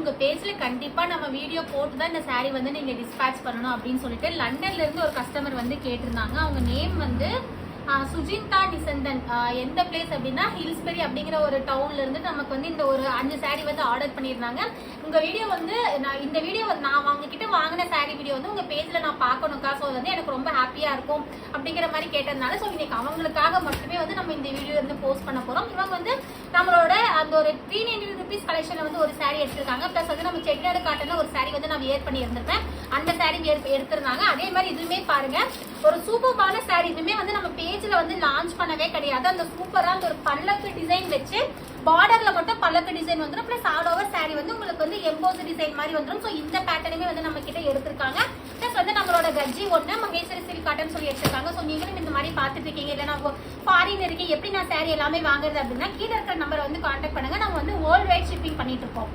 உங்க பேஜ்ல கண்டிப்பா நம்ம வீடியோ போட்டு தான் இந்த சாரி வந்து நீங்க டிஸ்பேட்ச் பண்ணணும் அப்படின்னு சொல்லிட்டு லண்டன்ல இருந்து ஒரு கஸ்டமர் வந்து கேட்டிருந்தாங்க. அவங்க நேம் வந்து சுஜிந்தா டிசந்தன். எந்த பிளேஸ் அப்படின்னா ஹில்ஸ்பெரி அப்படிங்கிற ஒரு டவுன்ல இருந்து நமக்கு வந்து இந்த ஒரு 5 சாரி வந்து ஆர்டர் பண்ணியிருந்தாங்க. உங்க வீடியோ வந்து இந்த வீடியோ நான் உங்ககிட்ட வாங்கின சாரி வீடியோ வந்து உங்க பேஜ்ல நான் பார்க்கணுக்கா, ஸோ வந்து எனக்கு ரொம்ப ஹாப்பியா இருக்கும் அப்படிங்கிற மாதிரி கேட்டதுனால ஸோ இன்னைக்கு அவங்களுக்காக மட்டுமே வந்து நம்ம இந்த வீடியோ வந்து போஸ்ட் பண்ண போறோம். இவங்க வந்து நம்மளோட அந்த ஒரு 390 rupees கலெக்ஷன்ல வந்து ஒரு சாரி எடுத்திருக்காங்க. பிளஸ் வந்து நம்ம செட்டிநாடு காட்டன்ல ஒரு சாரி வந்து நான் வியர் பண்ணி இருந்திருப்பேன். அந்த சாரி எடுத்திருந்தாங்க. அதே மாதிரி இதுவுமே பாருங்க ஒரு சூப்பரான சாரி. இதுவுமே வந்து நம்ம பேஜ்ல வந்து லான்ச் பண்ணவே கிடையாது. அந்த சூப்பரா அந்த ஒரு பல்லக்கு டிசைன் வச்சு பார்டர்ல மட்டும் பல்லக்கு டிசைன் வந்துடும். பிளஸ் ஆல் ஓவர் சாரி வந்து உங்களுக்கு வந்து எம்போஸ் டிசைன் மாதிரி வந்துடும். ஸோ இந்த பேட்டர்னுமே வந்து நம்ம கிட்ட எடுத்திருக்காங்க. பிளஸ் வந்து நம்மளோட கஜ்ஜி ஒன்று மகேஸ்வரி சில்க் காட்டன் சொல்லி எடுத்திருக்காங்க. ஸோ நீங்களும் இந்த மாதிரி பார்த்துட்டு இருக்கீங்க, இல்லை நான் ஃபாரின் இருக்கேன் எப்படி நான் சாரி எல்லாமே வாங்குறது அப்படின்னா கீழே இருக்கிற நம்பரை வந்து கான்டாக்ட் பண்ணுங்க. நம்ம வந்து வேர்ல்ட் வைட் ஷிப்பிங் பண்ணிட்டு இருக்கோம்.